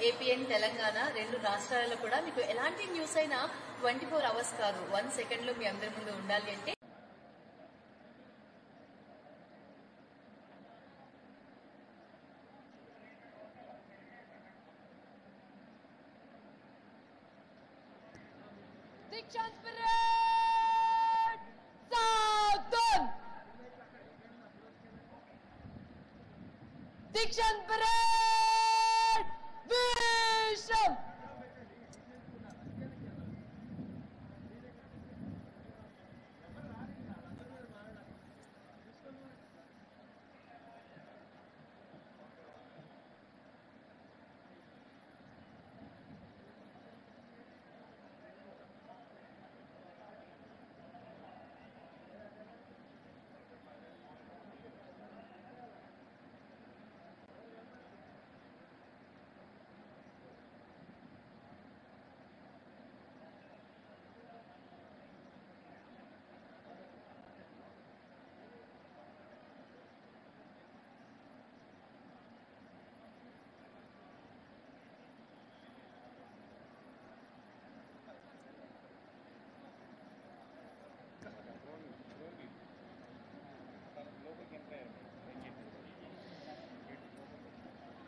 AP and Telangana రెండు రాష్ట్రాలలో కూడా మీకు ఎలాంటి న్యూస్ అయినా 24 hours కాదు 1 second లో మీ అందరి ముందు ఉండాలి అంటే Dikshant Parade! Southern! Dikshant Parade! Visham!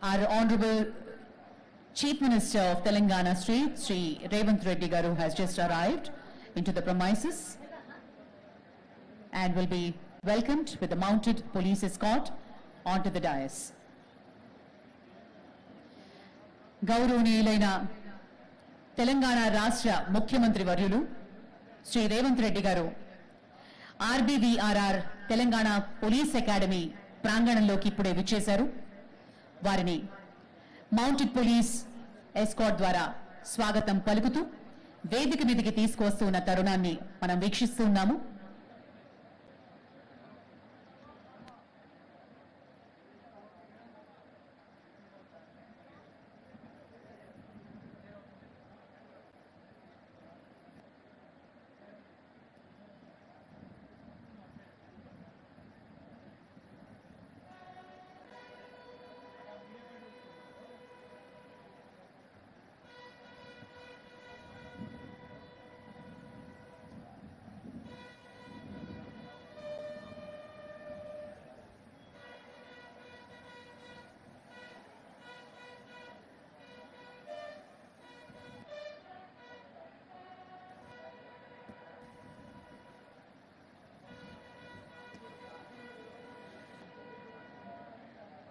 Our Honorable Chief Minister of Telangana State, Sri Revanth Reddy Garu, has just arrived into the premises and will be welcomed with the mounted police escort onto the dais. గౌరవనీయులైన తెలంగాణ రాష్ట్ర ముఖ్యమంత్రి వర్యులు శ్రీ రేవంత్ రెడ్డి గారు RBVRR Telangana police academy ప్రాంగణంలోకి ఇప్పుడే విచ్చేశారు. వారిని mounted police escort ద్వారా స్వాగతం పలుకుతూ వేదిక మీదకి తీసుకువస్తున్న తరుణాన్ని మనం వీక్షిస్తున్నాము.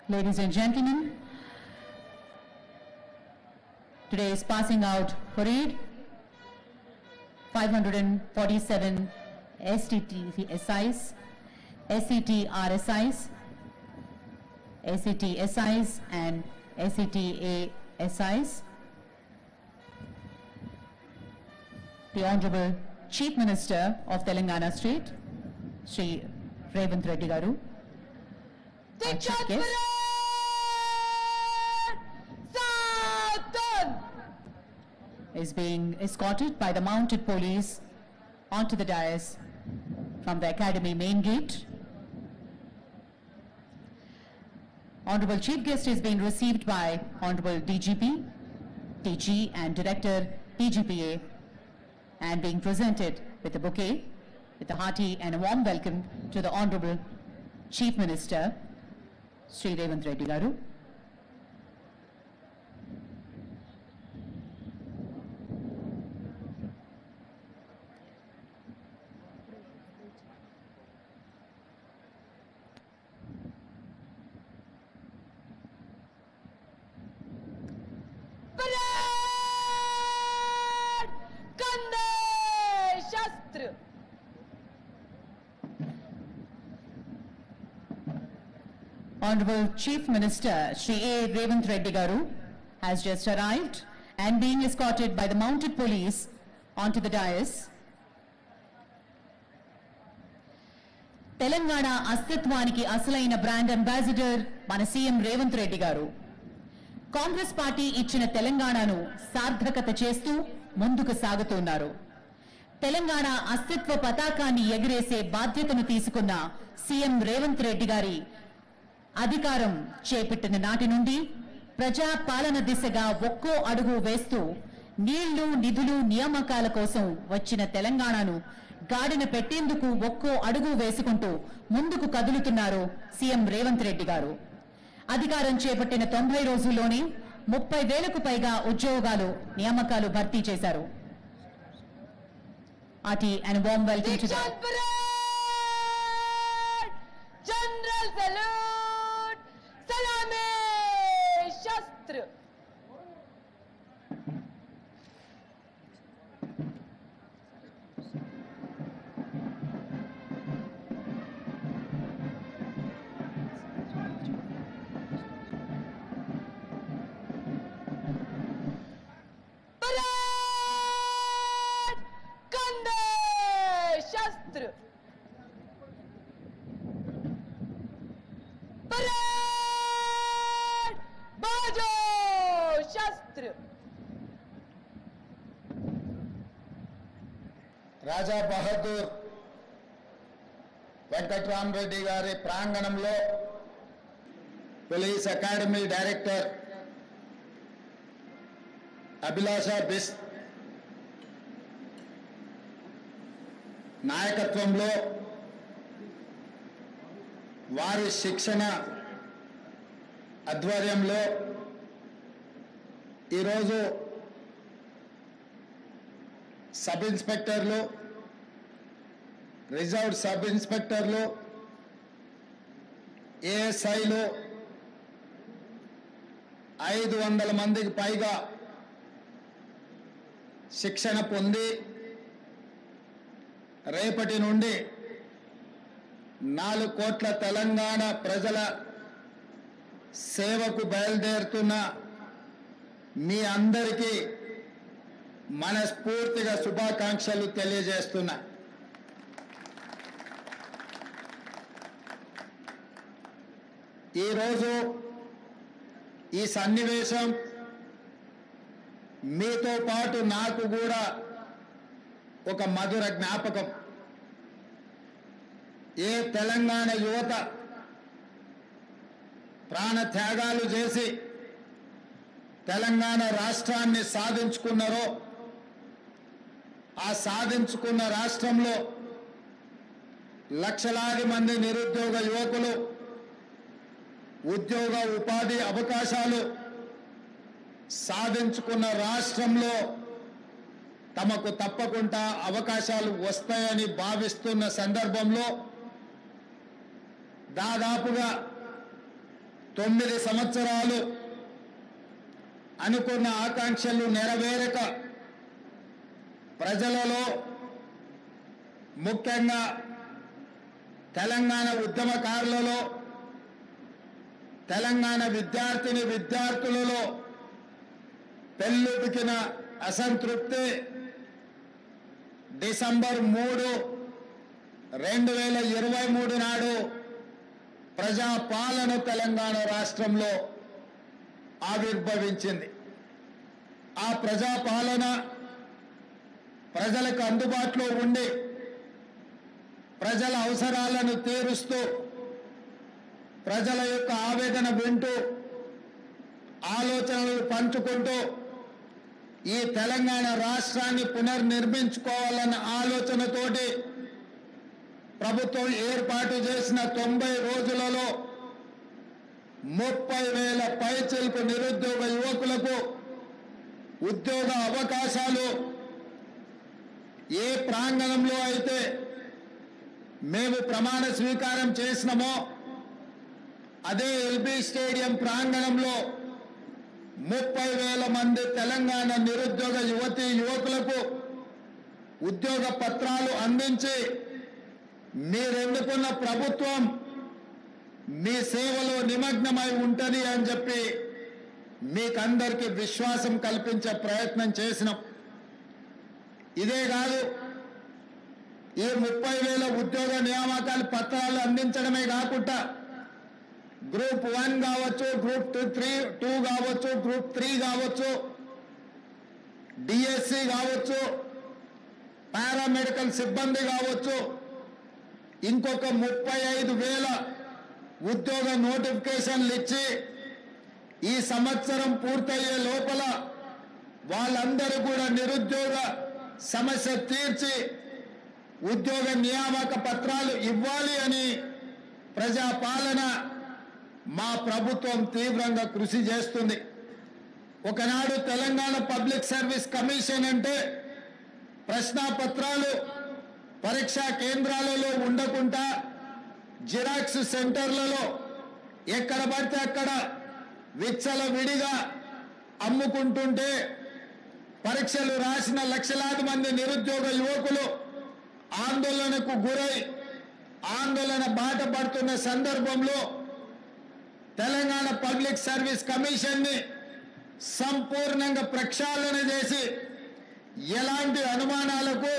Ladies and gentlemen, today is passing out parade 547 STT SIs, SET RSIs, SET SIs and SETA SIs. The Honorable Chief Minister of Telangana State, Sri Revanth Reddy Garu, Dikshant Parade! Southern! is being escorted by the mounted police onto the dais from the academy main gate. Honorable Chief Guest is being received by Honorable DGP, DG and Director DGPA and being presented with a bouquet with a hearty and a warm welcome to the Honorable Chief Minister, Sri Revanth Reddy Garu. Parade! Kande Shastra! Honorable Chief Minister Sri A. Revanth Reddy Garu has just arrived and being escorted by the mounted police onto the dais. Telangana అస్తిత్వానికి అసలైన brand ambassador మన CM Revanth Reddy గారు. Congress party ఇచ్చిన తెలంగాణను సార్థకత చేస్తూ ముందుకు సాగుతున్నారు. తెలంగాణ అస్తిత్వ పతాకాన్ని ఎగిరేసే బాధ్యతను తీసుకున్న సీఎం రేవంత్ రెడ్డి గారి అధికారం చేపట్టిన నాటి నుండి ప్రజా పాలన దిశగా ఒక్కో అడుగు వేస్తూ నీళ్లు నిధులు నియామకాల కోసం వచ్చిన తెలంగాణను గాడిన పెట్టేందుకు ఒక్కో అడుగు వేసుకుంటూ ముందుకు కదులుతున్నారు సీఎం రేవంత్ రెడ్డి గారు. అధికారం చేపట్టిన 90 రోజుల్లోనే 30,000కు పైగా ఉద్యోగాలు నియామకాలు భర్తీ చేశారు. Ati and warm welcome to the Dikshan Parade! General salute! Salame Shastra! Parade! Kande Shastra! Parade! Bajo Shastra! రాజా బహదూర్ వెంకట్రామరెడ్డి గారి ప్రాంగణంలో పోలీస్ అకాడమీ డైరెక్టర్ అభిలాష బిస్ నాయకత్వంలో వారి శిక్షణ ఆధ్వర్యంలో ఈరోజు సబ్ ఇన్స్పెక్టర్లు, రిజర్వ్ సబ్ ఇన్స్పెక్టర్లు, ఏఎస్ఐలు 500 మందికి పైగా శిక్షణ పొంది రేపటి నుండి 4 కోట్ల తెలంగాణ ప్రజల సేవకు బయలుదేరుతున్న మీ అందరికీ మనస్ఫూర్తిగా శుభాకాంక్షలు తెలియజేస్తున్నా. ఈరోజు ఈ సన్నివేశం మీతో పాటు నాకు కూడా ఒక మధుర జ్ఞాపకం. ఏ తెలంగాణ యువత ప్రాణ త్యాగాలు చేసి తెలంగాణ రాష్ట్రాన్ని సాధించుకున్నారో, ఆ సాధించుకున్న రాష్ట్రంలో లక్షలాది మంది నిరుద్యోగ యువకులు ఉద్యోగ ఉపాధి అవకాశాలు సాధించుకున్న రాష్ట్రంలో తమకు తప్పకుండా అవకాశాలు వస్తాయని భావిస్తున్న సందర్భంలో దాదాపుగా 9 సంవత్సరాలు అనుకున్న ఆకాంక్షలు నెరవేరక ప్రజలలో, ముఖ్యంగా తెలంగాణ ఉద్యమకారులలో, తెలంగాణ విద్యార్థులలో పెల్లుబికిన అసంతృప్తి డిసెంబర్ 3, 2023 నాడు ప్రజాపాలన తెలంగాణ రాష్ట్రంలో ఆవిర్భవించింది. ఆ ప్రజాపాలన ప్రజలకు అందుబాటులో ఉండి ప్రజల అవసరాలను తీరుస్తూ, ప్రజల యొక్క ఆవేదన వింటూ, ఆలోచనలు పంచుకుంటూ ఈ తెలంగాణ రాష్ట్రాన్ని పునర్నిర్మించుకోవాలన్న ఆలోచనతోటి ప్రభుత్వం ఏర్పాటు చేసిన 90 రోజులలో 30,000 పైచిలకు నిరుద్యోగ యువకులకు ఉద్యోగ అవకాశాలు ఏ ప్రాంగణంలో అయితే మేము ప్రమాణ స్వీకారం చేసినామో అదే ఎల్బీ స్టేడియం ప్రాంగణంలో 30,000 మంది తెలంగాణ నిరుద్యోగ యువకులకు ఉద్యోగ పత్రాలు అందించి మీరెన్నుకున్న ప్రభుత్వం మీ సేవలో నిమగ్నమై ఉంటుంది అని చెప్పి మీకందరికీ విశ్వాసం కల్పించే ప్రయత్నం చేసినాం. ఇదే కాదు, ఈ 30,000 ఉద్యోగ నియామకాల పత్రాలు అందించడమే కాకుండా గ్రూప్ 1 కావచ్చు, గ్రూప్ 2 కావచ్చు, గ్రూప్ 3 కావచ్చు, డిఎస్సి కావచ్చు, పారామెడికల్ సిబ్బంది కావచ్చు, ఇంకొక 35,000 ఉద్యోగ నోటిఫికేషన్లు ఇచ్చి ఈ సంవత్సరం పూర్తయ్యే లోపల వాళ్ళందరూ కూడా నిరుద్యోగ సమస్య తీర్చి ఉద్యోగ నియామక పత్రాలు ఇవ్వాలి అని ప్రజాపాలన మా ప్రభుత్వం తీవ్రంగా కృషి చేస్తుంది. ఒకనాడు తెలంగాణ పబ్లిక్ సర్వీస్ కమిషన్ అంటే ప్రశ్నాపత్రాలు పరీక్షా కేంద్రాలలో ఉండకుండా జిరాక్స్ సెంటర్లలో ఎక్కడ పడితే అక్కడ విచ్చలవిడిగా అమ్ముకుంటుంటే పరీక్షలు రాసిన లక్షలాది మంది నిరుద్యోగ యువకులు ఆందోళనకు గురై ఆందోళన బాట పడుతున్న సందర్భంలో తెలంగాణ పబ్లిక్ సర్వీస్ కమిషన్ని సంపూర్ణంగా ప్రక్షాళన చేసి ఎలాంటి అనుమానాలకు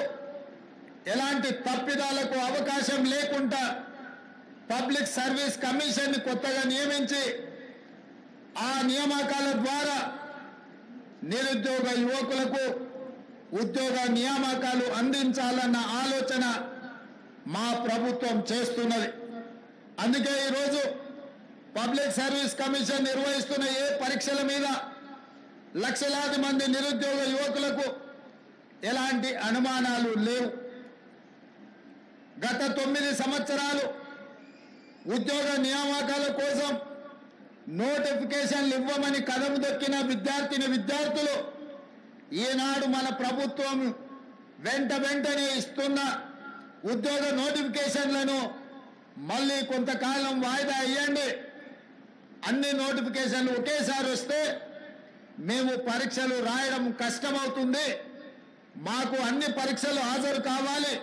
ఎలాంటి తప్పిదాలకు అవకాశం లేకుండా పబ్లిక్ సర్వీస్ కమిషన్ని కొత్తగా నియమించి ఆ నియామకాల ద్వారా నిరుద్యోగ యువకులకు ఉద్యోగ నియామకాలు అందించాలన్న ఆలోచన మా ప్రభుత్వం చేస్తున్నది. అందుకే ఈరోజు పబ్లిక్ సర్వీస్ కమిషన్ నిర్వహిస్తున్న ఏ పరీక్షల మీద లక్షలాది మంది నిరుద్యోగ యువకులకు ఎలాంటి అనుమానాలు లేవు. గత 9 సంవత్సరాలు ఉద్యోగ నియామకాల కోసం నోటిఫికేషన్లు ఇవ్వమని కదం దొక్కిన విద్యార్థులు ఈనాడు మన ప్రభుత్వం వెంటనే ఇస్తున్న ఉద్యోగ నోటిఫికేషన్లను మళ్ళీ కొంతకాలం వాయిదా ఇవ్వండి, అన్ని నోటిఫికేషన్లు ఒకేసారి వస్తే మేము పరీక్షలు రాయడం కష్టమవుతుంది, మాకు అన్ని పరీక్షలు హాజరు కావాలి,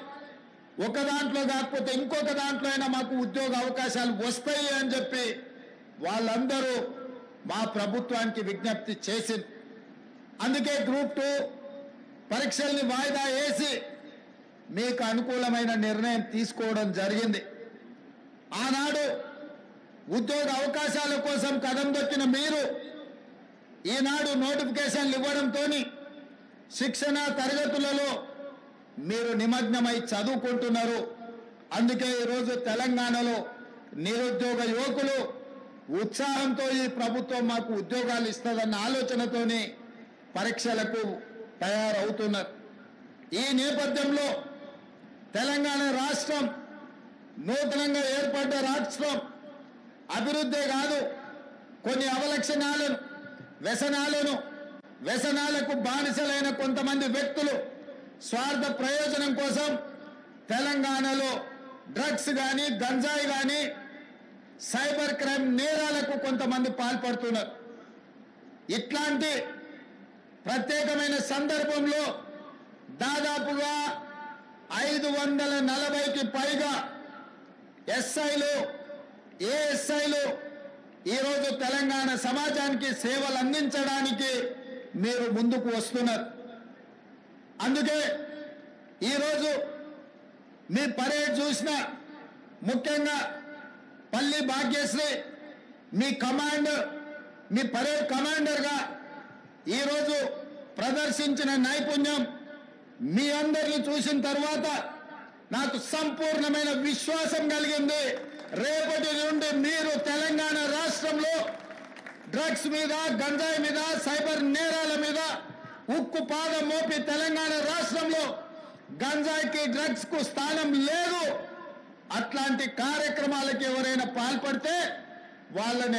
ఒక దాంట్లో కాకపోతే ఇంకొక దాంట్లో అయినా మాకు ఉద్యోగ అవకాశాలు వస్తాయి అని చెప్పి వాళ్ళందరూ మా ప్రభుత్వానికి విజ్ఞప్తి చేసింది. అందుకే గ్రూప్ 2 పరీక్షల్ని వాయిదా వేసి మీకు అనుకూలమైన నిర్ణయం తీసుకోవడం జరిగింది. ఆనాడు ఉద్యోగ అవకాశాల కోసం కదం దొక్కిన మీరు ఈనాడు నోటిఫికేషన్లు ఇవ్వడంతో శిక్షణ తరగతులలో మీరు నిమగ్నమై చదువుకుంటున్నారు. అందుకే ఈరోజు తెలంగాణలో నిరుద్యోగ యువకులు ఉత్సాహంతో ఈ ప్రభుత్వం మాకు ఉద్యోగాలు ఇస్తుందన్న ఆలోచనతోని పరీక్షలకు తయారవుతున్నారు. ఈ నేపథ్యంలో తెలంగాణ రాష్ట్రం నూతనంగా ఏర్పడ్డ రాష్ట్రం అభివృద్ధే కాదు, కొన్ని అవలక్షణాలను వ్యసనాలకు బానిసలైన కొంతమంది వ్యక్తులు స్వార్థ ప్రయోజనం కోసం తెలంగాణలో డ్రగ్స్ కానీ గంజాయి కానీ సైబర్ క్రైమ్ నేరాలకు కొంతమంది పాల్పడుతున్నారు. ఇట్లాంటి ప్రత్యేకమైన సందర్భంలో దాదాపుగా 540కి పైగా ఎస్ఐలు ఏఎస్ఐలు ఈరోజు తెలంగాణ సమాజానికి సేవలు అందించడానికి మీరు ముందుకు వస్తున్నారు. అందుకే ఈరోజు మీ పరేడ్ చూసిన ముఖ్యంగా పల్లి భాగ్యశ్రీ మీ పరేడ్ కమాండర్గా ఈరోజు ప్రదర్శించిన నైపుణ్యం మీ అందరిని చూసిన తర్వాత నాకు సంపూర్ణమైన విశ్వాసం కలిగింది. రేపటి నుండి మీరు తెలంగాణ రాష్ట్రంలో డ్రగ్స్ మీద గంజాయి మీద సైబర్ నేరాల మీద ఉక్కు పాదం మోపి తెలంగాణ రాష్ట్రంలో గంజాయికి డ్రగ్స్ కు స్థానం లేదు, అట్లాంటి కార్యక్రమాలకు ఎవరైనా పాల్పడితే వాళ్ళని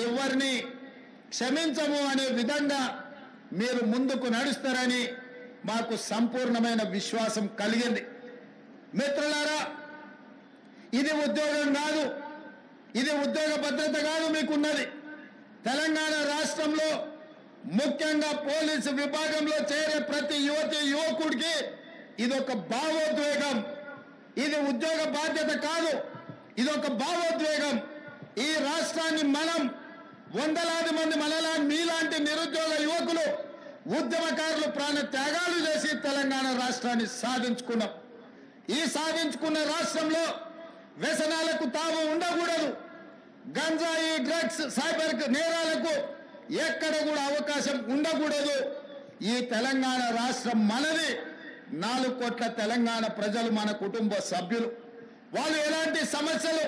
ఎవరిని క్షమించము అనే విధంగా మీరు ముందుకు నడుస్తారని మాకు సంపూర్ణమైన విశ్వాసం కలిగింది. మిత్రులారా, ఇది ఉద్యోగం కాదు, ఇది ఉద్యోగ భద్రత కాదు మీకున్నది. తెలంగాణ రాష్ట్రంలో ముఖ్యంగా పోలీసు విభాగంలో చేరే ప్రతి యువకుడికి ఇదొక భావోద్వేగం. ఇది ఉద్యోగ బాధ్యత కాదు, ఇదొక భావోద్వేగం. ఈ రాష్ట్రాన్ని మనం వందలాది మంది మీలాంటి నిరుద్యోగ యువకులు ఉద్యమకారులు ప్రాణ త్యాగాలు చేసి తెలంగాణ రాష్ట్రాన్ని సాధించుకున్నాం. ఈ సాధించుకున్న రాష్ట్రంలో వ్యసనాలకు తావు ఉండకూడదు, గంజాయి డ్రగ్స్ సైబర్ నేరాలకు ఎక్కడ కూడా అవకాశం ఉండకూడదు. ఈ తెలంగాణ రాష్ట్రం మనది. 4 కోట్ల తెలంగాణ ప్రజలు మన కుటుంబ సభ్యులు. వాళ్ళు ఎలాంటి సమస్యలు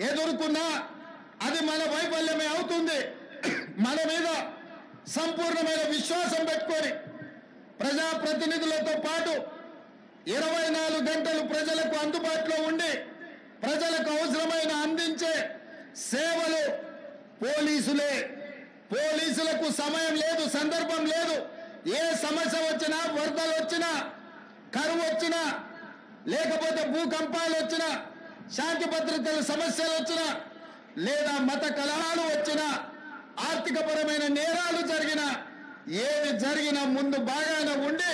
ఎదుర్కొన్నా అది మన వైఫల్యమే అవుతుంది. మన మీద సంపూర్ణమైన విశ్వాసం పెట్టుకొని ప్రజాప్రతినిధులతో పాటు 24 గంటలు ప్రజలకు అందుబాటులో ఉండి ప్రజలకు అవసరమైన అందించే సేవలు పోలీసులే. పోలీసులకు సమయం లేదు, సందర్భం లేదు. ఏ సమస్య వచ్చినా, వరదలు వచ్చినా, కరువు వచ్చినా, లేకపోతే భూకంపాలు వచ్చినా, శాంతి భద్రతల సమస్యలు వచ్చినా, లేదా మత కలహాలు వచ్చినా, ఆర్థికపరమైన నేరాలు జరిగినా, ఏది జరిగినా ముందు బాగానే ఉండి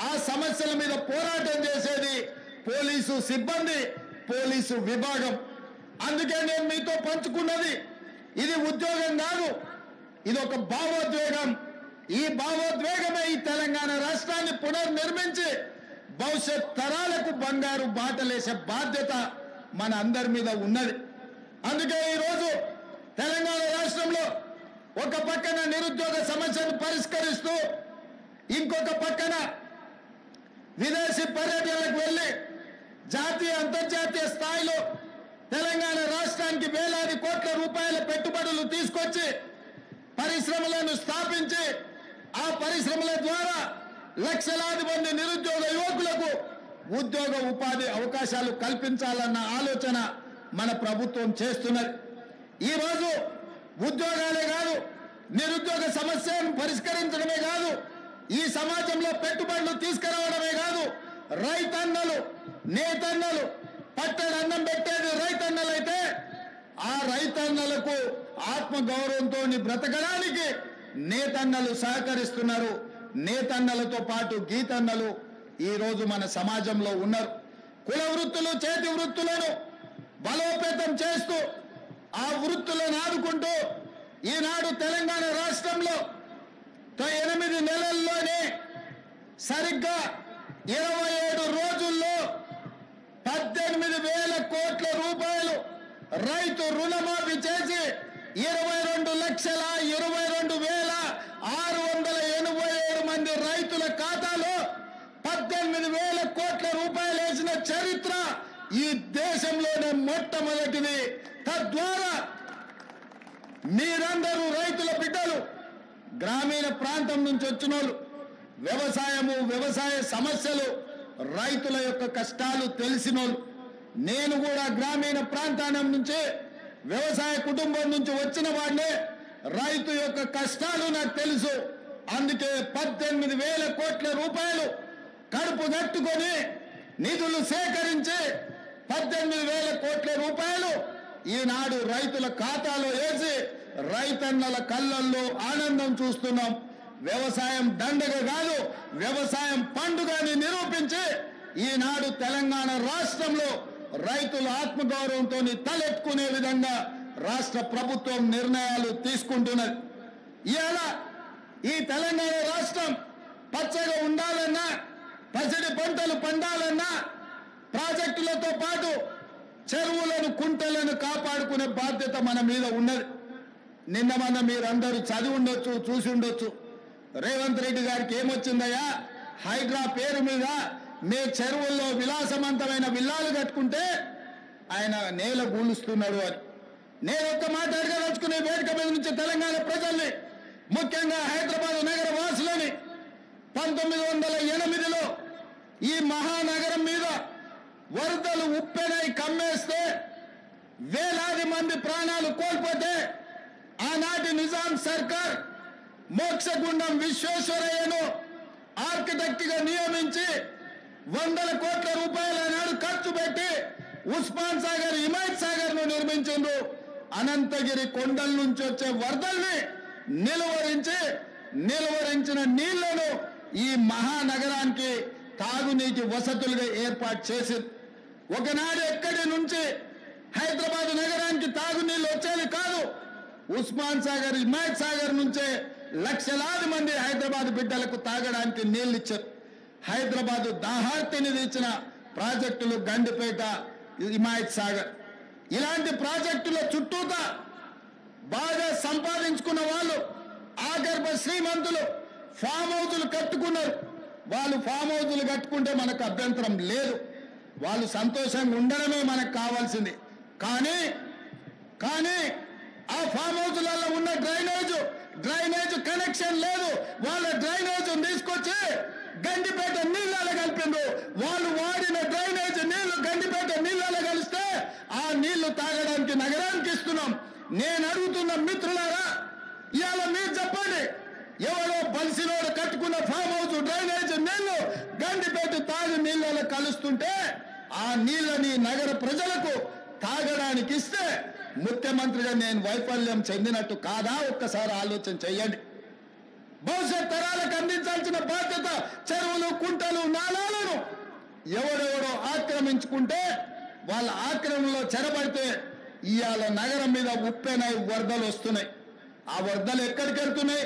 ఆ సమస్యల మీద పోరాటం చేసేది పోలీసు సిబ్బంది, పోలీసు విభాగం. అందుకే నేను మీతో పంచుకున్నది ఇది ఉద్యోగం కాదు, ఇది ఒక భావోద్వేగం. ఈ భావోద్వేగమే ఈ తెలంగాణ రాష్ట్రాన్ని పునర్నిర్మించి భవిష్యత్ తరాలకు బంగారు బాటలేసే బాధ్యత మన అందరి మీద ఉన్నది. అందుకే ఈరోజు తెలంగాణ రాష్ట్రంలో ఒక పక్కన నిరుద్యోగ సమస్యను పరిష్కరిస్తూ ఇంకొక పక్కన విదేశీ పర్యటనలకు వెళ్ళి జాతీయ అంతర్జాతీయ స్థాయిలో తెలంగాణ రాష్ట్రానికి వేలాది కోట్ల రూపాయల పెట్టుబడులు తీసుకొచ్చి పరిశ్రమలను స్థాపించి ఆ పరిశ్రమల ద్వారా లక్షలాది మంది నిరుద్యోగ యువకులకు ఉద్యోగ ఉపాధి అవకాశాలు కల్పించాలన్న ఆలోచన మన ప్రభుత్వం చేస్తున్నది. ఈరోజు ఉద్యోగాలే కాదు, నిరుద్యోగ సమస్యను పరిష్కరించడమే కాదు, ఈ సమాజంలో పెట్టుబడులు తీసుకురావడమే కాదు, రైతన్నలు, నేతన్నలు, పట్టెడు అన్నం పెట్టేది రైతన్నలైతే ఆ రైతన్నలకు ఆత్మగౌరవంతో బ్రతకడానికి నేతన్నలు సహకరిస్తున్నారు. నేతన్నలతో పాటు గీతన్నలు ఈరోజు మన సమాజంలో ఉన్నారు. కుల వృత్తులు, చేతి వృత్తులను బలోపేతం చేస్తూ ఆ వృత్తులను ఆదుకుంటూ ఈనాడు తెలంగాణ రాష్ట్రంలో 8 నెలల్లోనే సరిగ్గా 27 రోజుల్లో 18,000 కోట్ల రూపాయలు రైతు రుణమాఫీ చేసి 22,22,687 మంది రైతుల ఖాతాలో 18,000 కోట్ల రూపాయలు వేసిన చరిత్ర ఈ దేశంలోనే మొట్టమొదటిది. తద్వారా మీరందరూ రైతుల బిడ్డలు, గ్రామీణ ప్రాంతం నుంచి వచ్చిన వాళ్ళు, వ్యవసాయము, వ్యవసాయ సమస్యలు, రైతుల యొక్క కష్టాలు తెలిసినోళ్ళు. నేను కూడా గ్రామీణ ప్రాంతానం నుంచి, వ్యవసాయ కుటుంబం నుంచి వచ్చిన వాడినే. రైతు యొక్క కష్టాలు నాకు తెలుసు. అందుకే 18,000 కోట్ల రూపాయలు కడుపు కట్టుకొని నిధులు సేకరించి 18,000 కోట్ల రూపాయలు ఈనాడు రైతుల ఖాతాలో వేసి రైతన్నల కళ్ళల్లో ఆనందం చూస్తున్నాం. వ్యవసాయం దండగ కాదు, వ్యవసాయం పండుగని నిరూపించి ఈనాడు తెలంగాణ రాష్ట్రంలో రైతుల ఆత్మగౌరవంతో తలెత్తుకునే విధంగా రాష్ట్ర ప్రభుత్వం నిర్ణయాలు తీసుకుంటున్నది. ఇవాళ ఈ తెలంగాణ రాష్ట్రం పచ్చగా ఉండాలన్నా, పసిడి పంటలు పండాలన్నా ప్రాజెక్టులతో పాటు చెరువులను, కుంటలను కాపాడుకునే బాధ్యత మన మీద ఉన్నది. నిన్న మొన్న మీరందరూ చదివి ఉండొచ్చు, చూసి ఉండొచ్చు. రేవంత్ రెడ్డి గారికి ఏమొచ్చిందయ్యా, హైడ్రా పేరు మీద మీ చెరువుల్లో విలాసవంతమైన విల్లాలు కట్టుకుంటే ఆయన నేల గూలుస్తున్నాడు అని. నేను ఒక్క మాట అడగదలుచుకునే వేదిక మీద నుంచి తెలంగాణ ప్రజల్ని, ముఖ్యంగా హైదరాబాద్ నగర వాసులని, 1908లో ఈ మహానగరం మీద వరదలు ఉప్పెనై కమ్మేస్తే వేలాది మంది ప్రాణాలు కోల్పోతే ఆనాటి నిజాం సర్కార్ మోక్షగుండం విశ్వేశ్వరయ్యను ఆర్కిటెక్ట్ గా నియమించి 100 కోట్ల రూపాయల నాడు ఖర్చు పెట్టి ఉస్మాన్ సాగర్, హిమాయత్ సాగర్ ను నిర్మించిండ్రు. అనంతగిరి కొండల నుంచి వచ్చే వరదల్ని నిలువరించిన నీళ్లను ఈ మహానగరానికి తాగునీటి వసతులుగా ఏర్పాటు చేసింది. ఒకనాడు ఎక్కడి నుంచి హైదరాబాద్ నగరానికి తాగునీళ్ళు వచ్చేది కాదు. ఉస్మాన్ సాగర్, హిమాయత్ సాగర్ నుంచే లక్షలాది మంది హైదరాబాద్ బిడ్డలకు తాగడానికి నీళ్లు ఇచ్చారు. హైదరాబాద్ దాహార్తిని తీర్చిన ప్రాజెక్టులు గండిపేట, హిమాయత్ సాగర్. ఇలాంటి ప్రాజెక్టుల చుట్టూతా బాగా సంపాదించుకున్న వాళ్ళు, ఆగర్భ శ్రీమంతులు ఫామ్ హౌజులు కట్టుకున్నారు. వాళ్ళు ఫామ్ హౌజులు కట్టుకుంటే మనకు అభ్యంతరం లేదు, వాళ్ళు సంతోషంగా ఉండడమే మనకు కావాల్సింది. కానీ ఆ ఫామ్ హౌస్లలో ఉన్న డ్రైనేజ్ కనెక్షన్ లేదు. వాళ్ళ డ్రైనేజ్ తీసుకొచ్చి గండిపేట నీళ్ళలో కలిపిండ్రు. వాళ్ళు వాడిన డ్రైనేజ్ నీళ్లు గండిపేట నీళ్ళలో కలిస్తే ఆ నీళ్లు తాగడానికి నగరానికి ఇస్తున్నాం. నేను అడుగుతున్న మిత్రులారా, ఇవాళ మీరు చెప్పండి, ఎవరో బలిసినోడు కట్టుకున్న ఫామ్ హౌస్ డ్రైనేజ్ నీళ్లు గండిపేట తాగి నీళ్ళలో కలుస్తుంటే ఆ నీళ్ళని నగర ప్రజలకు తాగడానికి ఇస్తే ముఖ్యమంత్రిగా నేను వైఫల్యం చెందినట్టు కాదా? ఒక్కసారి ఆలోచన చెయ్యండి. భవిష్యత్ తరాలకు అందించాల్సిన బాధ్యత చెరువులు, కుంటలు, నాలాలను ఎవడెవడో ఆక్రమించుకుంటే వాళ్ళ ఆక్రమణలో చెరబడితే ఇవాళ నగరం మీద ఉప్పెనై వరదలు వస్తున్నాయి. ఆ వరదలు ఎక్కడికి వెళ్తున్నాయి?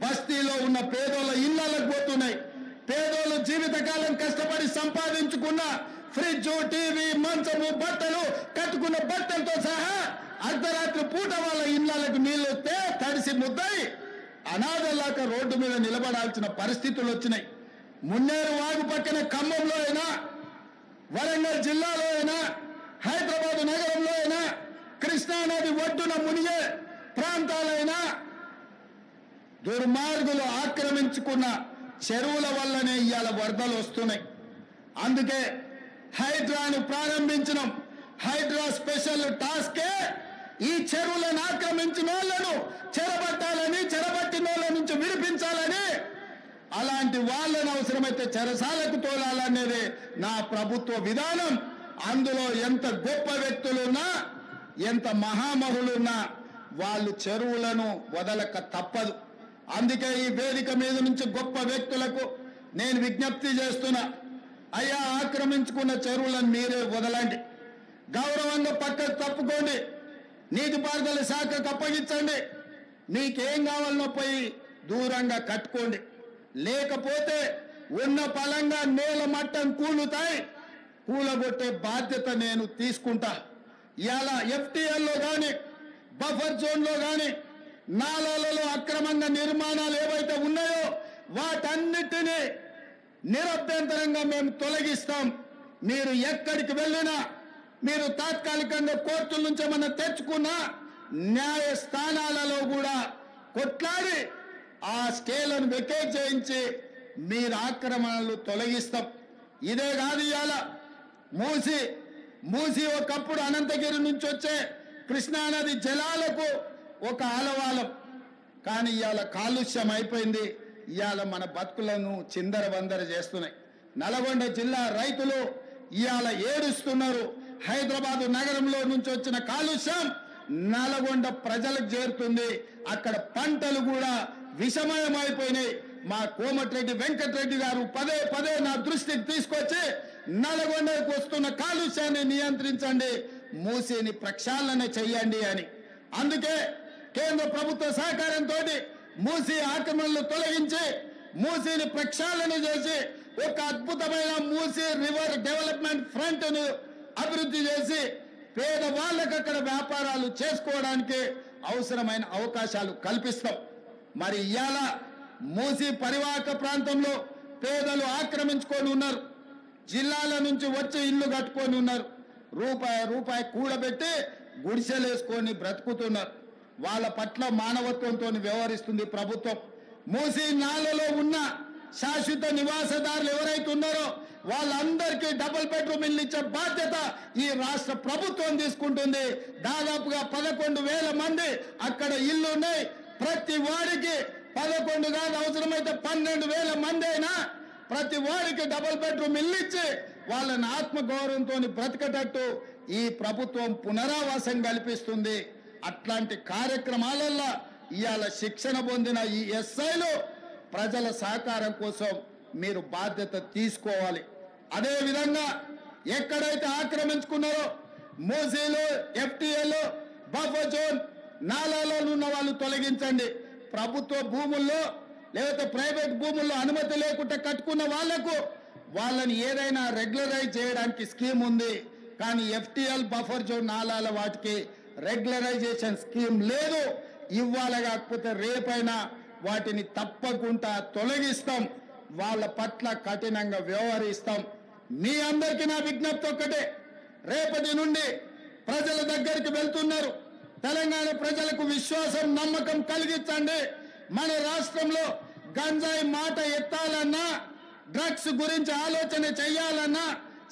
బస్తీలో ఉన్న పేదోళ్ళ ఇళ్లకు పోతున్నాయి. పేదోళ్ళు జీవితకాలం కష్టపడి సంపాదించుకున్న ఫ్రిడ్జ్, టీవీ, మంచము, బట్టలు, కట్టుకున్న బట్టలతో సహా అర్ధరాత్రి పూట వాళ్ళ ఇళ్లకు నీళ్లు వస్తే తడిసి ముద్దయి అనాథలాక రోడ్డు మీద నిలబడాల్సిన పరిస్థితులు వచ్చినాయి. మున్నేరు వాగు పక్కన ఖమ్మంలో అయినా, వరంగల్ జిల్లాలో అయినా, హైదరాబాద్ నగరంలో అయినా, కృష్ణానది ఒడ్డున మునిగే ప్రాంతాలైనా దుర్మార్గులు ఆక్రమించుకున్న చెరువుల వల్లనే ఇవాళ వరదలు వస్తున్నాయి. అందుకే హైడ్రాను ప్రారంభించినాం. హైడ్రా స్పెషల్ టాస్కే ఈ చెరువులను ఆక్రమించిన వాళ్ళను చెరబట్టాలని, చెరబట్టిన వాళ్ళ నుంచి విడిపించాలని, అలాంటి వాళ్ళను అవసరమైతే చెరసాలకు తోలాలనేది నా ప్రభుత్వ విధానం. అందులో ఎంత గొప్ప వ్యక్తులున్నా, ఎంత మహామహులున్నా వాళ్ళు చెరువులను వదలక తప్పదు. అందుకే ఈ వేదిక మీద నుంచి గొప్ప వ్యక్తులకు నేను విజ్ఞప్తి చేస్తున్నా, అయ్యా, ఆక్రమించుకున్న చెరువులను మీరే వదలండి, గౌరవంగా పక్కకు తప్పుకోండి, నీటిపారుదల శాఖకు అప్పగించండి, మీకేం కావాలనో పోయి దూరంగా కట్టుకోండి. లేకపోతే ఉన్న పలంగా నేల మట్టం కూలుతాయి, కూలగొట్టే బాధ్యత నేను తీసుకుంటా. ఇలా ఎఫ్టీఎల్లో కానీ, బఫర్ జోన్లో కానీ, నాలాలలో అక్రమంగా నిర్మాణాలు ఏవైతే ఉన్నాయో వాటన్నిటినీ నిరభ్యంతరంగా మేము తొలగిస్తాం. మీరు ఎక్కడికి వెళ్ళినా, మీరు తాత్కాలికంగా కోర్టుల నుంచి ఏమన్నా తెచ్చుకున్నా న్యాయస్థానాలలో కూడా కొట్లాడి ఆ స్కేలను వెకేట్ చేయించి మీరు ఆక్రమణలు తొలగిస్తాం. ఇదే కాదు, ఇవాళ మూసి ఒకప్పుడు అనంతగిరి నుంచి వచ్చే కృష్ణానది జలాలకు ఒక ఆలవాలం, కానీ ఇవాళ కాలుష్యం అయిపోయింది. ఇవాళ మన బతుకులను చిందర వందర చేస్తున్నాయి. నల్గొండ జిల్లా రైతులు ఇవాళ ఏడుస్తున్నారు. హైదరాబాద్ నగరంలో నుంచి వచ్చిన కాలుష్యం నల్గొండ ప్రజలకు చేరుతుంది. అక్కడ పంటలు కూడా విషమయమైపోయినాయి. మా కోమటిరెడ్డి వెంకటరెడ్డి గారు పదే పదే నా దృష్టికి తీసుకొచ్చి నల్గొండకు వస్తున్న కాలుష్యాన్ని నియంత్రించండి, మూసిని ప్రక్షాళన చెయ్యండి అని. అందుకే కేంద్ర ప్రభుత్వ సహకారంతో మూసి ఆక్రమణలు తొలగించి మూసిని ప్రక్షాళన చేసి ఒక అద్భుతమైన మూసి రివర్ డెవలప్మెంట్ ఫ్రంట్ ను అభివృద్ధి చేసి పేదవాళ్ళకు అక్కడ వ్యాపారాలు చేసుకోవడానికి అవసరమైన అవకాశాలు కల్పిస్తాం. మరి ఇవాళ మూసి పరివాహక ప్రాంతంలో పేదలు ఆక్రమించుకొని ఉన్నారు. జిల్లాల నుంచి వచ్చి ఇల్లు కట్టుకొని ఉన్నారు. రూపాయి కూడబెట్టి గుడిసెలేసుకొని బ్రతుకుతున్నారు. వాళ్ళ పట్ల మానవత్వంతో వ్యవహరిస్తుంది ప్రభుత్వం. మూసి నాలలో ఉన్న శాశ్వత నివాసదారులు ఎవరైతే ఉన్నారో వాళ్ళందరికీ డబుల్ బెడ్రూమ్ ఇల్లు ఇచ్చే బాధ్యత ఈ రాష్ట్ర ప్రభుత్వం తీసుకుంటుంది. దాదాపుగా 11,000 మంది అక్కడ ఇల్లు ఉన్నాయి. ప్రతి వాడికి 11 కాదు, అవసరమైతే 12,000 మంది అయినా ప్రతి వాడికి డబుల్ బెడ్రూమ్ ఇల్లు ఇచ్చి వాళ్ళని ఆత్మగౌరవంతో బ్రతకటట్టు ఈ ప్రభుత్వం పునరావాసం కల్పిస్తుంది. అట్లాంటి కార్యక్రమాలలో ఇవాళ శిక్షణ పొందిన ఈ ఎస్ఐలు ప్రజల సహకారం కోసం మీరు బాధ్యత తీసుకోవాలి. అదేవిధంగా ఎక్కడైతే ఆక్రమించుకున్నారో మూసీలు, ఎఫ్టీఏలు, బఫర్ జోన్, నాలాలో ఉన్న వాళ్ళు తొలగించండి. ప్రభుత్వ భూముల్లో లేకపోతే ప్రైవేట్ భూముల్లో అనుమతి లేకుండా కట్టుకున్న వాళ్ళని ఏదైనా రెగ్యులరైజ్ చేయడానికి స్కీమ్ ఉంది. కానీ ఎఫ్టీఎల్, బఫర్ జోన్, నాలాల వాటికి రెగ్యులరైజేషన్ స్కీమ్ లేదు. ఇవాళ కాకపోతే రేపైనా వాటిని తప్పకుండా తొలగిస్తాం. వాళ్ళ పట్ల కఠినంగా వ్యవహరిస్తాం. మీ అందరికీ నా విజ్ఞప్తి ఒక్కటే, రేపటి నుండి ప్రజల దగ్గరికి వెళ్తున్నారు. తెలంగాణ ప్రజలకు విశ్వాసం నమ్మకం కలిగించండి. మన రాష్ట్రంలో గంజాయి మాట ఎత్తాలన్నా, డ్రగ్స్ గురించి ఆలోచన చేయాలన్నా,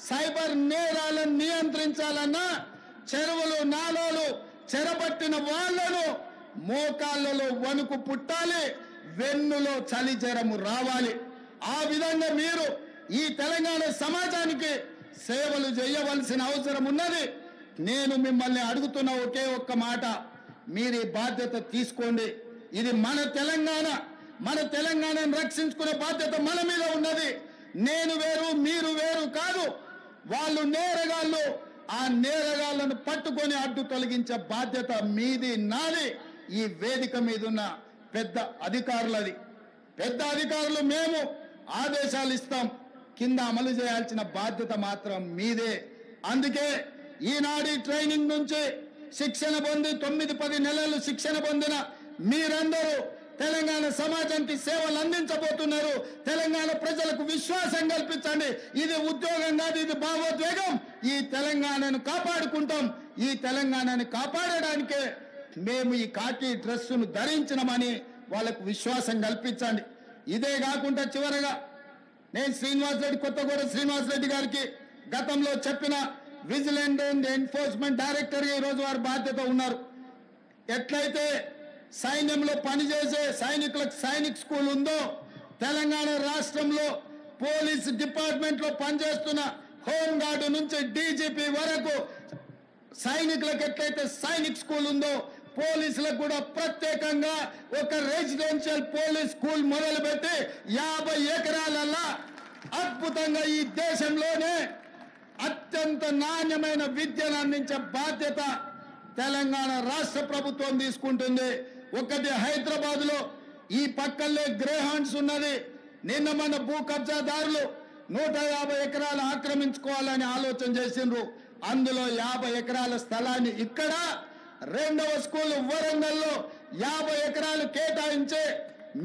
సైబర్ నేరాలను నియంత్రించాలన్నా, చెరువులు నాలాలు చెరబట్టిన వాళ్లను మోకాళ్ళలో వణుకు పుట్టాలి, వెన్నులో చలి జ్వరము రావాలి. ఆ విధంగా మీరు ఈ తెలంగాణ సమాజానికి సేవలు చేయవలసిన అవసరం ఉన్నది. నేను మిమ్మల్ని అడుగుతున్న ఒకే ఒక్క మాట, మీరు ఈ బాధ్యత తీసుకోండి. ఇది మన తెలంగాణ, మన తెలంగాణను రక్షించుకునే బాధ్యత మన మీద ఉన్నది. నేను వేరు మీరు వేరు కాదు. వాళ్ళు నేరగాళ్ళు, ఆ నేరగాళ్లను పట్టుకొని అడ్డు తొలగించే బాధ్యత మీది నాది. ఈ వేదిక మీద ఉన్న పెద్ద అధికారులది. పెద్ద అధికారులు మేము ఆదేశాలు ఇస్తాం, కింద అమలు చేయాల్సిన బాధ్యత మాత్రం మీదే. అందుకే ఈనాడు ట్రైనింగ్ నుంచి శిక్షణ పొంది 9-10 నెలలు శిక్షణ పొందిన మీరందరూ తెలంగాణ సమాజానికి సేవలు అందించబోతున్నారు. తెలంగాణ ప్రజలకు విశ్వాసం కల్పించండి. ఇది ఉద్యోగం కాదు, ఇది భావోద్వేగం. ఈ తెలంగాణను కాపాడుకుంటాం. ఈ తెలంగాణను కాపాడడానికే మేము ఈ కాకి డ్రెస్సును ధరించినమని వాళ్ళకు విశ్వాసం కల్పించండి. ఇదే కాకుండా చివరగా నేను శ్రీనివాసరెడ్డి, కొత్తగూడ శ్రీనివాసరెడ్డి గారికి గతంలో చెప్పిన విజిలెంట్ అండ్ ఎన్ఫోర్స్మెంట్ డైరెక్టర్ ఈరోజు వారి బాధ్యత ఉన్నారు. ఎట్లయితే సైన్యంలో పనిచేసే సైనికులకు సైనిక్ స్కూల్ ఉందో, తెలంగాణ రాష్ట్రంలో పోలీస్ డిపార్ట్మెంట్ లో పనిచేస్తున్న హోంగార్డు నుంచి డీజీపీ వరకు సైనికులకు ఎట్లయితే సైనిక్ స్కూల్ ఉందో, పోలీసులకు కూడా ప్రత్యేకంగా ఒక రెసిడెన్షియల్ పోలీస్ స్కూల్ మొదలుపెట్టి 50 ఎకరాలల్లా అద్భుతంగా ఈ దేశంలోనే అత్యంత నాణ్యమైన విద్యను అందించే బాధ్యత తెలంగాణ రాష్ట్ర ప్రభుత్వం తీసుకుంటుంది. ఒకటి హైదరాబాద్ లో ఈ పక్కల్లే గ్రేహాండ్స్ ఉన్నది. నిన్న మన భూ కబ్జాదారులు 150 ఎకరాలు ఆక్రమించుకోవాలని ఆలోచన చేసిండ్రు. అందులో 50 ఎకరాల స్థలాన్ని ఇక్కడ రెండవ స్కూల్ వరంగల్లో 50 ఎకరాలు కేటాయించి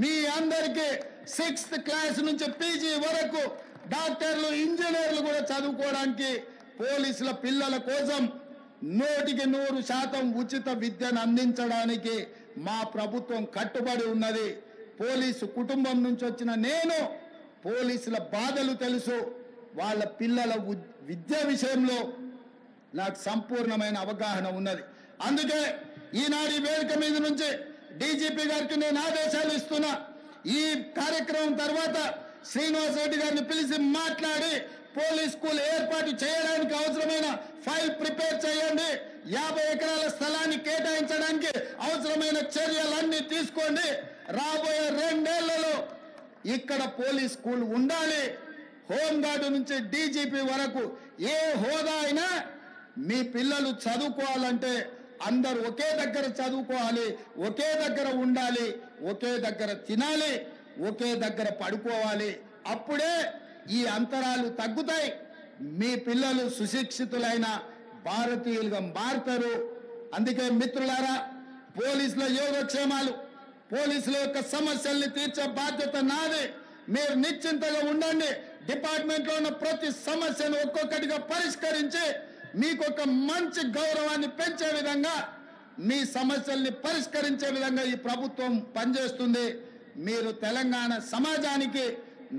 మీ అందరికీ 6th క్లాస్ నుంచి పీజీ వరకు డాక్టర్లు, ఇంజనీర్లు కూడా చదువుకోవడానికి పోలీసుల పిల్లల కోసం 100% ఉచిత విద్యను అందించడానికి మా ప్రభుత్వం కట్టుబడి ఉన్నది. పోలీసు కుటుంబం నుంచి వచ్చిన నేను పోలీసుల బాధలు తెలుసు. వాళ్ళ పిల్లల విద్య విషయంలో నాకు సంపూర్ణమైన అవగాహన ఉన్నది. అందుకే ఈనాడు ఈ వేదిక మీద నుంచి డీజీపీ గారికి నేను ఆదేశాలు ఇస్తున్నా. ఈ కార్యక్రమం తర్వాత శ్రీనివాసరెడ్డి గారిని పిలిచి మాట్లాడి పోలీస్ స్కూల్ ఏర్పాటు చేయడానికి అవసరమైన ఫైల్ ప్రిపేర్ చేయండి. 50 ఎకరాల స్థలాన్ని కేటాయించడానికి అవసరమైన చర్యలన్నీ తీసుకోండి. రాబోయే 2 ఏళ్లలో ఇక్కడ పోలీస్ స్కూల్ ఉండాలి. హోంగార్డు నుంచి డీజీపీ వరకు ఏ హోదా అయినా మీ పిల్లలు చదువుకోవాలంటే అందరూ ఒకే దగ్గర చదువుకోవాలి, ఒకే దగ్గర ఉండాలి, ఒకే దగ్గర తినాలి, ఒకే దగ్గర పడుకోవాలి. అప్పుడే ఈ అంతరాలు తగ్గుతాయి. మీ పిల్లలు సుశిక్షితులైన భారతీయులుగా మారుతారు. అందుకే మిత్రులారా, పోలీసుల యోగక్షేమాలు, పోలీసుల యొక్క సమస్యల్ని తీర్చే బాధ్యత నాది. మీరు నిశ్చింతగా ఉండండి. డిపార్ట్మెంట్లో ఉన్న ప్రతి సమస్యను ఒక్కొక్కటిగా పరిష్కరించి మీకు ఒక మంచి గౌరవాన్ని పెంచే విధంగా, మీ సమస్యల్ని పరిష్కరించే విధంగా ఈ ప్రభుత్వం పనిచేస్తుంది. మీరు తెలంగాణ సమాజానికి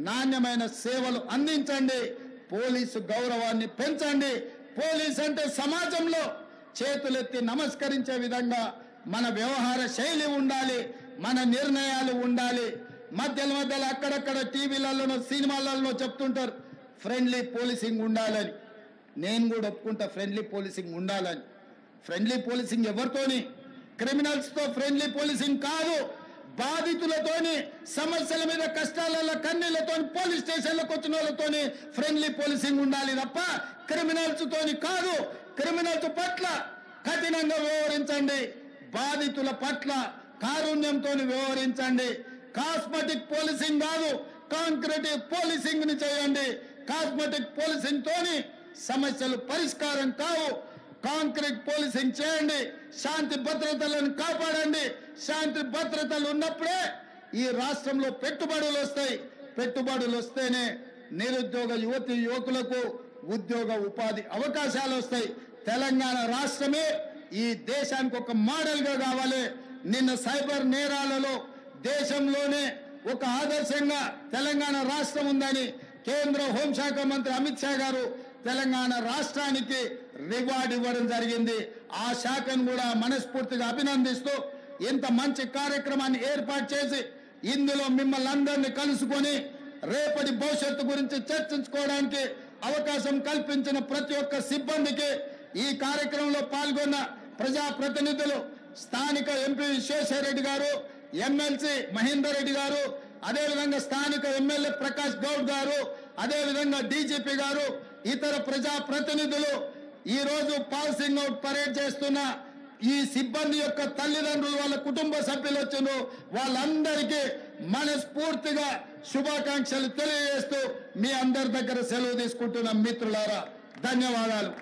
నాణ్యమైన సేవలు అందించండి. పోలీసు గౌరవాన్ని పెంచండి. పోలీస్ అంటే సమాజంలో చేతులెత్తి నమస్కరించే విధంగా మన వ్యవహార శైలి ఉండాలి, మన నిర్ణయాలు ఉండాలి. మధ్యలో అక్కడక్కడ టీవీలలో సినిమాలలో చెప్తుంటారు ఫ్రెండ్లీ పోలీసింగ్ ఉండాలని. నేను కూడా ఒప్పుకుంటా ఫ్రెండ్లీ పోలీసింగ్ ఉండాలని. ఫ్రెండ్లీ పోలీసింగ్ ఎవరితోని? క్రిమినల్స్తో ఫ్రెండ్లీ పోలీసింగ్ కాదు. బాధితులతోని, సమస్యల మీద కష్టాలలో కన్నీళ్లతో పోలీస్ స్టేషన్లకు వచ్చిన వాళ్ళతోని ఫ్రెండ్లీ పోలీసింగ్ ఉండాలి తప్ప క్రిమినల్స్ తోని కాదు. క్రిమినల్స్ పట్ల కఠినంగా వ్యవహరించండి, బాధితుల పట్ల కారుణ్యంతో వ్యవహరించండి. కాస్మెటిక్ పోలీసింగ్ కాదు, కాంక్రీట్ పోలీసింగ్ ని చేయండి. కాస్మెటిక్ పోలీసింగ్ తోని సమస్యలు పరిష్కారం కావు. కాంక్రీట్ పోలీసింగ్ చేయండి. శాంతి భద్రతలను కాపాడండి. శాంతి భద్రతలు ఉన్నప్పుడే ఈ రాష్ట్రంలో పెట్టుబడులు వస్తాయి. పెట్టుబడులు వస్తేనే నిరుద్యోగ యువతి యువకులకు ఉద్యోగ ఉపాధి అవకాశాలు వస్తాయి. తెలంగాణ రాష్ట్రమే ఈ దేశానికి ఒక మోడల్గా కావాలి. నిన్న సైబర్ నేరాలలో దేశంలోనే ఒక ఆదర్శంగా తెలంగాణ రాష్ట్రం ఉందని కేంద్ర హోంశాఖ మంత్రి అమిత్ షా గారు తెలంగాణ రాష్ట్రానికి రివార్డ్ ఇవ్వడం జరిగింది. ఆ శాఖను కూడా మనస్ఫూర్తిగా అభినందిస్తూ ఇంత మంచి కార్యక్రమాన్ని ఏర్పాటు చేసి ఇందులో మిమ్మల్ని అందరినీ కలుసుకొని రేపటి భవిష్యత్తు గురించి చర్చించుకోవడానికి అవకాశం కల్పించిన ప్రతి ఒక్క సిబ్బందికి, ఈ కార్యక్రమంలో పాల్గొన్న ప్రజాప్రతినిధులు, స్థానిక ఎంపీ విశ్వేశ్వరరెడ్డి గారు, ఎమ్మెల్సీ మహేందర్ రెడ్డి గారు, అదేవిధంగా స్థానిక ఎమ్మెల్యే ప్రకాష్ గౌడ్ గారు, అదేవిధంగా డీజీపీ గారు, ఇతర ప్రజాప్రతినిధులు, ఈ రోజు పాసింగ్ అవుట్ పరేడ్ చేస్తున్న ఈ సిబ్బంది యొక్క తల్లిదండ్రులు, వాళ్ళ కుటుంబ సభ్యులు వచ్చిన వాళ్ళందరికీ మనస్ఫూర్తిగా శుభాకాంక్షలు తెలియజేస్తూ మీ అందరి దగ్గర సెలవు తీసుకుంటున్న మిత్రులారా, ధన్యవాదాలు.